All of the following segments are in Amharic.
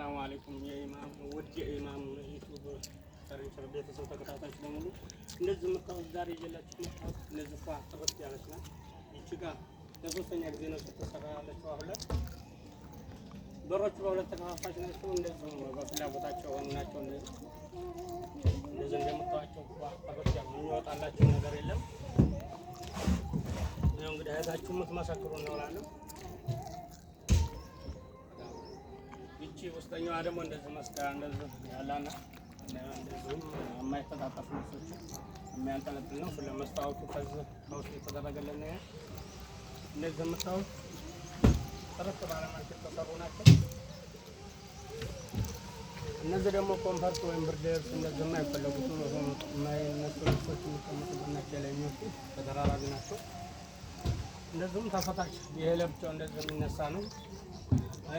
ሰላም አለይኩም የኢማም ወዲ ኢማም ዩቲዩብ ሰርቪስ ቤተሰብ ተከታታዮች በሙሉ እንደዚህ የምታዩት ዛሬ ይዤላችሁ መጣሁ። እንደዚህ ፏ ጥርት ያለች ናት። ይቺ ጋር ለሶስተኛ ጊዜ ነው ስትሰራ ያለችው። አሁን ላይ በሮቹ በሁለት ተከፋፋች ናቸው። እንደዚህ በፍላጎታቸው ሆኑ ናቸው። እንደዚህ እንደምታዩቸው ፏ ጥርት ያሉ የሚወጣላቸው ነገር የለም። ያው እንግዲህ እህታችሁ የምትመሰክሩ ነው እላለሁ። ይቺ ውስጠኛዋ ደግሞ እንደዚህ መስቀያ እንደዚህ ያላና እንደዚህም የማይተጣጠፉ ልብሶች የሚያንጠለጥል ነው። ስለ መስታወቱ ከዚህ ከውስጥ የተደረገልን ነው። እንደዚህ የምታዩት ጥርት ባለ መልክ የተሰሩ ናቸው። እነዚህ ደግሞ ኮምፈርት ወይም ብርድ ልብስ እንደዚህ የማይፈለጉት የማይነሱ ልብሶች የሚቀመጡበት ናቸው። የላይኞቹ ተደራራቢ ናቸው። እንደዚሁም ተፈታች ይሄ ለብቻው እንደዚህ የሚነሳ ነው።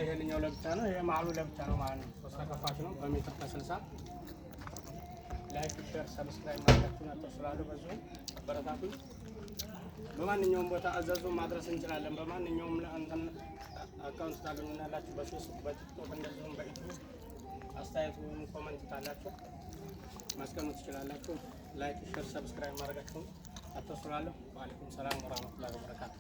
ይሄንኛው ለብቻ ነው። ይሄ መሀሉ ለብቻ ነው ማለት ነው። ሶስት ተከፋች ነው በሜትር ከ60 ላይክ ሼር ሰብስክራይብ ማድረጋችሁን አትርሱ። በዚሁ አበረታቱኝ። በማንኛውም ቦታ አዘዙ ማድረስ እንችላለን። በማንኛውም ለአንተን አካውንት ታገኙናላችሁ። በፌስቡክ በቲክቶክ እንደዚሁም በዩቲዩብ አስተያየት ወይም ኮሜንት ካላችሁ ማስቀመጥ ትችላላችሁ። ላይክ ሼር ሰብስክራይብ ማድረጋችሁን አትርሱ። ወአለይኩም ሰላም ወራህመቱላሂ ወበረካቱ።